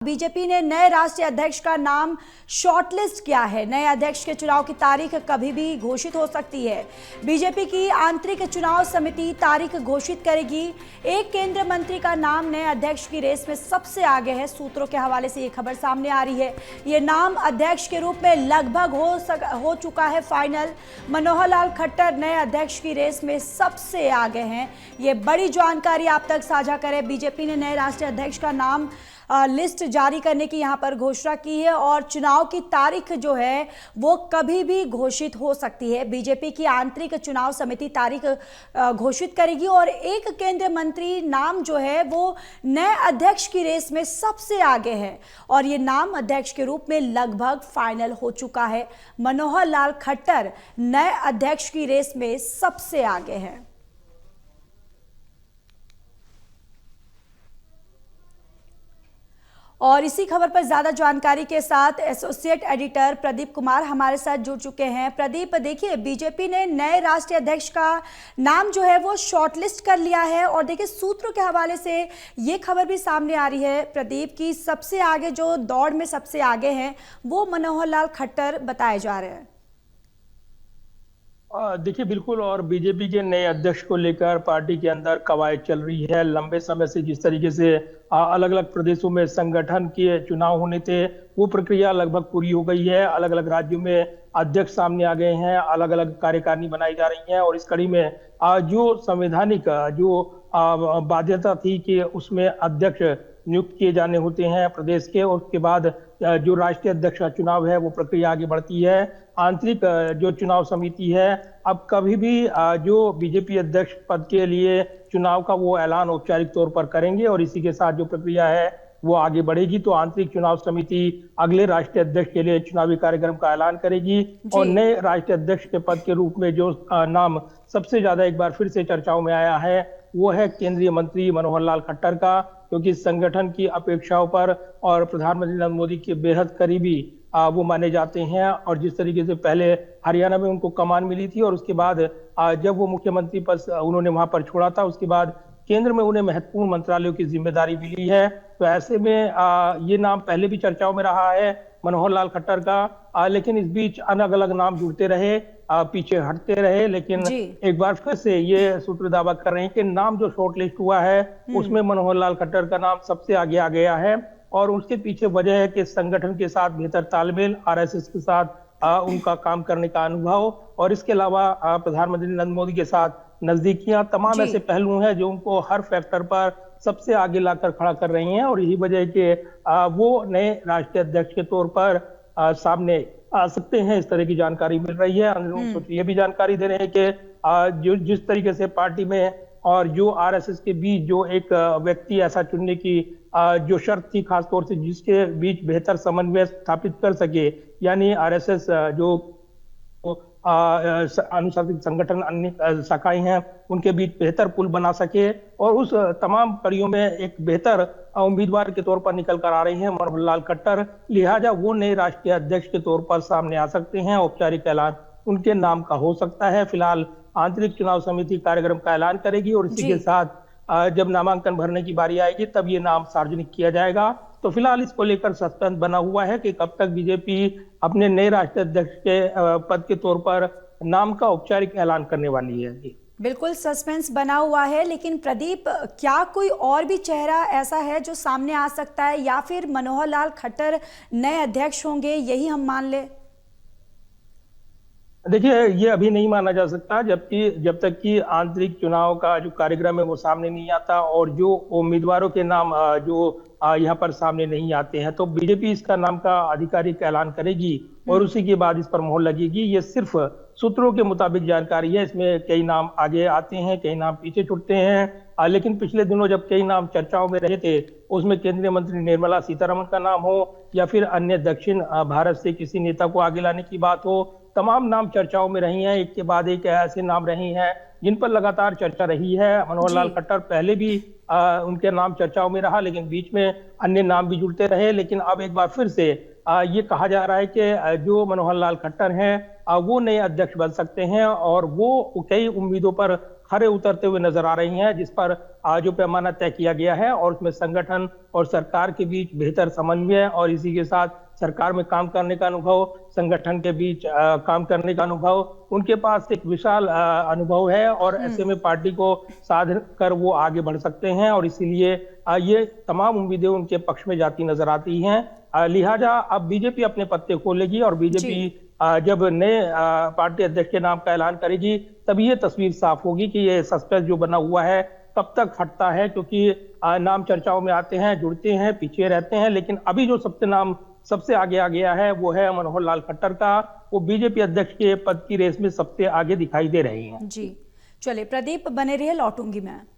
BJP ने नए राष्ट्रीय अध्यक्ष का नाम शॉर्टलिस्ट किया है। नए अध्यक्ष के चुनाव की तारीख कभी भी घोषित हो सकती है। बीजेपी की आंतरिक चुनाव समिति तारीख घोषित करेगी। एक केंद्रीय मंत्री का नाम नए अध्यक्ष की रेस में सबसे आगे है। सूत्रों के हवाले से ये खबर सामने आ रही है। ये नाम अध्यक्ष के रूप में लगभग हो चुका है फाइनल। मनोहर लाल खट्टर नए अध्यक्ष की रेस में सबसे आगे हैं। ये बड़ी जानकारी आप तक साझा करें। बीजेपी ने नए राष्ट्रीय अध्यक्ष का नाम लिस्ट जारी करने की यहां पर घोषणा की है और चुनाव की तारीख जो है वो कभी भी घोषित हो सकती है। बीजेपी की आंतरिक चुनाव समिति तारीख घोषित करेगी और एक केंद्रीय मंत्री नाम जो है वो नए अध्यक्ष की रेस में सबसे आगे है और ये नाम अध्यक्ष के रूप में लगभग फाइनल हो चुका है। मनोहर लाल खट्टर नए अध्यक्ष की रेस में सबसे आगे है। और इसी खबर पर ज्यादा जानकारी के साथ एसोसिएट एडिटर प्रदीप कुमार हमारे साथ जुड़ चुके हैं। प्रदीप, देखिए बीजेपी ने नए राष्ट्रीय अध्यक्ष का नाम जो है वो शॉर्टलिस्ट कर लिया है और देखिए सूत्रों के हवाले से ये खबर भी सामने आ रही है प्रदीप की सबसे आगे जो दौड़ में सबसे आगे हैं वो मनोहर लाल खट्टर बताए जा रहे हैं। देखिए बिल्कुल, और बीजेपी के नए अध्यक्ष को लेकर पार्टी के अंदर कवायद चल रही है। लंबे समय से जिस तरीके से अलग अलग प्रदेशों में संगठन के चुनाव होने थे वो प्रक्रिया लगभग पूरी हो गई है। अलग अलग राज्यों में अध्यक्ष सामने आ गए हैं, अलग अलग कार्यकारिणी बनाई जा रही है और इस कड़ी में जो संवैधानिक जो बाध्यता थी कि उसमें अध्यक्ष नियुक्त किए जाने होते हैं प्रदेश के, और उसके बाद जो राष्ट्रीय अध्यक्ष का चुनाव है वो प्रक्रिया आगे बढ़ती है। आंतरिक जो चुनाव समिति है अब कभी भी जो बीजेपी अध्यक्ष पद के लिए चुनाव का वो ऐलान औपचारिक तौर पर करेंगे और इसी के साथ जो प्रक्रिया है वो आगे बढ़ेगी। तो आंतरिक चुनाव समिति अगले राष्ट्रीय अध्यक्ष के लिए चुनावी कार्यक्रम का ऐलान करेगी और नए राष्ट्रीय अध्यक्ष के पद के रूप में जो नाम सबसे ज्यादा एक बार फिर से चर्चाओं में आया है वो है केंद्रीय मंत्री मनोहर लाल खट्टर का, क्योंकि संगठन की अपेक्षाओं पर और प्रधानमंत्री नरेंद्र मोदी के बेहद करीबी वो माने जाते हैं। और जिस तरीके से पहले हरियाणा में उनको कमान मिली थी और उसके बाद जब वो मुख्यमंत्री पद उन्होंने वहां पर छोड़ा था उसके बाद केंद्र में उन्हें महत्वपूर्ण मंत्रालयों की जिम्मेदारी मिली है। तो ऐसे में ये नाम पहले भी चर्चाओं में रहा है मनोहर लाल खट्टर का, लेकिन इस बीच अलग अलग नाम जुड़ते रहे, पीछे हटते रहे। लेकिन एक बार फिर से ये सूत्र दावा कर रहे हैं कि नाम जो शॉर्टलिस्ट हुआ है उसमें मनोहर लाल खट्टर का नाम सबसे आगे आ गया है और उसके पीछे वजह है कि संगठन के साथ बेहतर तालमेल, आरएसएस के साथ उनका काम करने का अनुभव और इसके अलावा प्रधानमंत्री नरेंद्र मोदी के साथ नजदीकियां, तमाम ऐसे पहलू हैं जो उनको हर फैक्टर पर सबसे आगे लाकर खड़ा कर रही हैं और यही वजह है कि वो नए राष्ट्रीय अध्यक्ष के तौर पर सामने आ सकते हैं। इस तरह की जानकारी मिल रही है। ये भी जानकारी दे रहे हैं कि जो जिस तरीके से पार्टी में और जो आरएसएस के बीच जो एक व्यक्ति ऐसा चुनने की जो शर्त थी, खासतौर से जिसके बीच बेहतर समन्वय स्थापित कर सके, यानी आरएसएस जो अनुशासित संगठन अन्य शाखाएं हैं उनके बीच बेहतर पुल बना सके और उस तमाम कड़ियों में एक बेहतर उम्मीदवार के तौर पर निकल कर आ रहे हैं मनोहर लाल खट्टर। लिहाजा वो नए राष्ट्रीय अध्यक्ष के तौर पर सामने आ सकते हैं। औपचारिक ऐलान उनके नाम का हो सकता है। फिलहाल आंतरिक चुनाव समिति कार्यक्रम का ऐलान करेगी और इसी के साथ जब नामांकन भरने की बारी आएगी तब ये नाम सार्वजनिक किया जाएगा। तो फिलहाल इसको लेकर सस्पेंस बना हुआ है कि कब तक बीजेपी अपने नए राष्ट्रीय अध्यक्ष के पद के तौर पर नाम का औपचारिक ऐलान करने वाली है। बिल्कुल सस्पेंस बना हुआ है, लेकिन प्रदीप क्या कोई और भी चेहरा ऐसा है जो सामने आ सकता है या फिर मनोहर लाल खट्टर नए अध्यक्ष होंगे, यही हम मान ले? देखिए ये अभी नहीं माना जा सकता जब तक कि आंतरिक चुनाव का जो कार्यक्रम है वो सामने नहीं आता और जो उम्मीदवारों के नाम जो यहाँ पर सामने नहीं आते हैं तो बीजेपी इसका नाम का आधिकारिक ऐलान करेगी और उसी के बाद इस पर मोहर लगेगी। ये सिर्फ सूत्रों के मुताबिक जानकारी है। इसमें कई नाम आगे आते हैं, कई नाम पीछे छूटते हैं, लेकिन पिछले दिनों जब कई नाम चर्चाओं में रहे थे उसमें केंद्रीय मंत्री निर्मला सीतारमण का नाम हो या फिर अन्य दक्षिण भारत से किसी नेता को आगे लाने की बात हो, तमाम नाम चर्चाओं में रही हैं। एक के बाद एक ऐसे नाम रहे हैं जिन पर लगातार चर्चा रही है। मनोहर लाल खट्टर पहले भी उनके नाम चर्चाओं में रहा, लेकिन बीच में अन्य नाम भी जुड़ते रहे। लेकिन अब एक बार फिर से ये कहा जा रहा है कि जो मनोहर लाल खट्टर हैं वो नए अध्यक्ष बन सकते हैं और वो कई उम्मीदों पर खरे उतरते हुए नजर आ रही हैं, जिस पर जो पैमाना तय किया गया है और उसमें संगठन और सरकार के बीच बेहतर समन्वय और इसी के साथ सरकार में काम करने का अनुभव, संगठन के बीच काम करने का अनुभव, उनके पास एक विशाल अनुभव है और ऐसे में पार्टी को साध कर वो आगे बढ़ सकते हैं और इसीलिए ये तमाम उम्मीदें उनके पक्ष में जाती नजर आती हैं। लिहाजा अब बीजेपी अपने पत्ते खोलेगी और बीजेपी जब नए पार्टी अध्यक्ष के नाम का ऐलान करेगी तब ये तस्वीर साफ होगी कि ये सस्पेंस जो बना हुआ है कब तक हटता है, क्योंकि नाम चर्चाओं में आते हैं, जुड़ते हैं, पीछे रहते हैं, लेकिन अभी जो सबसे आगे आ गया है वो है मनोहर लाल खट्टर का। वो बीजेपी अध्यक्ष के पद की रेस में सबसे आगे दिखाई दे रहे हैं। जी चलिए प्रदीप बने रहिए, लौटूंगी मैं।